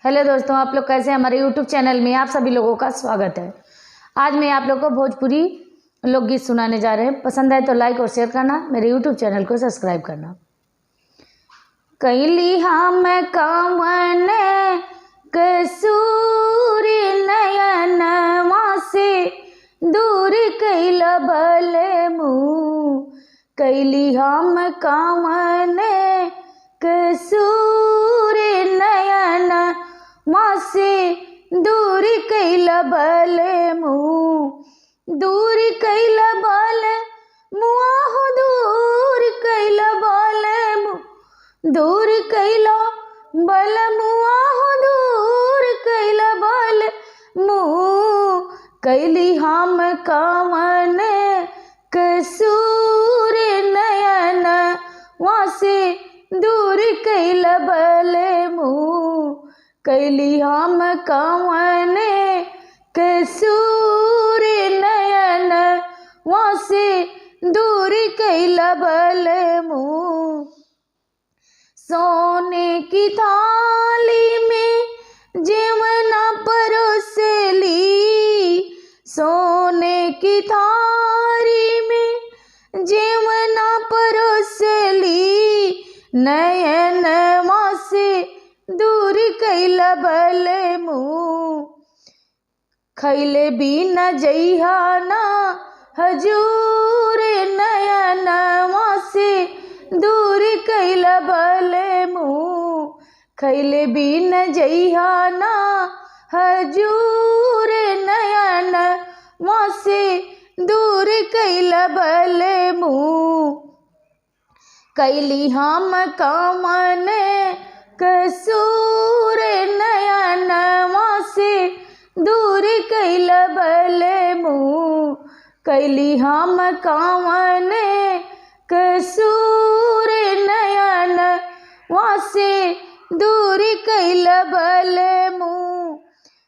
Hello दोस्तों, आप लोग कैसे हैं। हमारे यूट्यूब चैनल में आप सभी लोगों का स्वागत है। आज मैं आप लोग को भोजपुरी लोकगीत सुनाने जा रहे हैं। पसंद आए तो लाइक और शेयर करना, मेरे यूट्यूब चैनल को सब्सक्राइब करना। कैली हम कामन कसूर नयनवा से दूर कैल बल मुँह। कैली हम कामन कसूर नयन माँ से दूर कैल बल मुँह। दूर कैल बल मुँह, दूर कैल बल मुँह, दूर कैला बल मुँह, दूर कैला बल मुँह। कैली हम कामन कसूर नयन वहाँ से दूर कैल बल मुँह। कैली हम कामन कसूर नयन वहाँ से दूर कैल बल मुँह। सोने की थाली में जेवना परोसली, सोने की थाली में जेवना परोसली, नयन वहाँ से दूर कैल बल मुँह। खैले बिना जइहा ना हजूर, नयन वहाँ से दूर कैल बल मुँह। खैले बिन जइहा ना हजूर, नयन वहाँ से दूर कैल बल मुँह। कैली हम कामन कसूर नयन वहाँ से दूर कैल बल मुँह। कैली हम कामन कसूर नयन वहाँ से दूर कैल बल मुँह।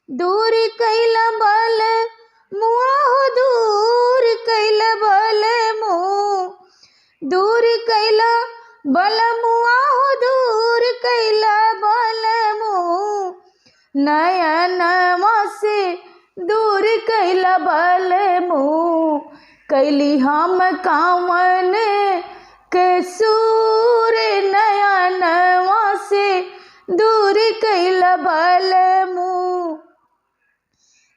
दूर कैल बल मुँह, दूर कैल बल मुँह, दूर कैल बल मुँह, दूर कैल बल मुँह। नयन वहाँ से दूर कैल बल मुँह। कैली हम कामन कसूर नयन वहाँ से दूर कैल बल मुँह।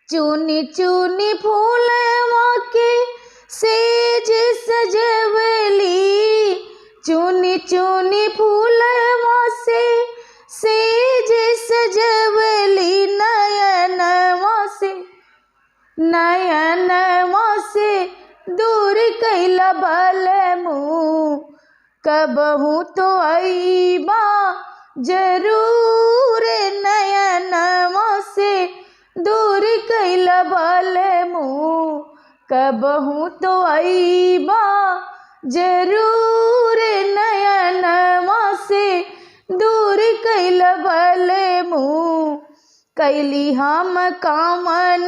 चुनी चुनी फूलवा के सेज सजवली, चुनी चुनी फूलवा से सेज सजवली, नयन वहाँ से, नयन वहाँ से दूर कैल बल मुँह। कबहू तो आईबा जरूर, नयन वहाँ से दूर कैल बल मुँह। कबहू तो आईबा जरूर, नयन वहाँ से दूर कैल बल मुँह। कैली हम कामन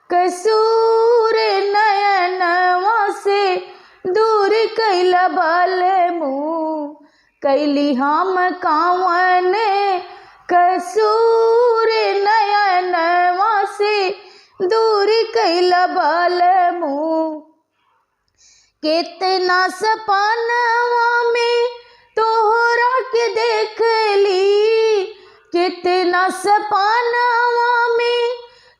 कसूर नयन वहाँ से दूर कैल बल मुँह। कैली हम कामन कसूर नयन वहाँ से दूर कैल बल मुँह। कितना सपनवा में तोहरा के देखली, कितना सपनवा में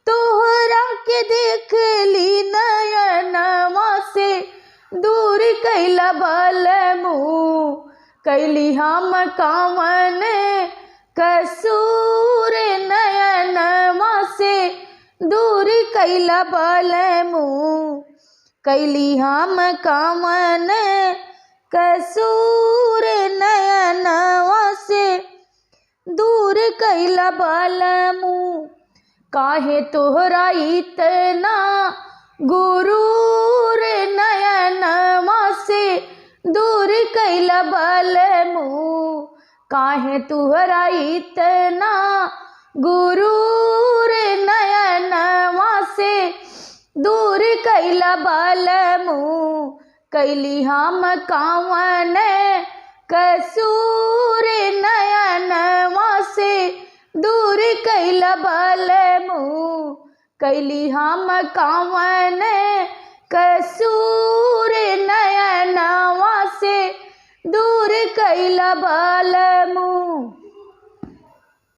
तोहरा के देखली, नयन वहाँ से दूर कैल बल मुँह। कैली हम कामन कसूर नयन वहाँ से दूर कैल बल मुँह। कैली हम कामन कसूर नयन वहाँ से दूर कैल बल मुँह। काहे तोहरा इतना गुरूर, नयन वहाँ से दूर कैल बल मुँह। काहे तोहरा इतना गुरूर, नयन वहाँ से दूर कैल बल मुँह। कैली हम कामन कसूर नयन वहाँ से दूर कैला बलमू कैली हम कावन कसूर नयनवा से दूर कैला बलमू।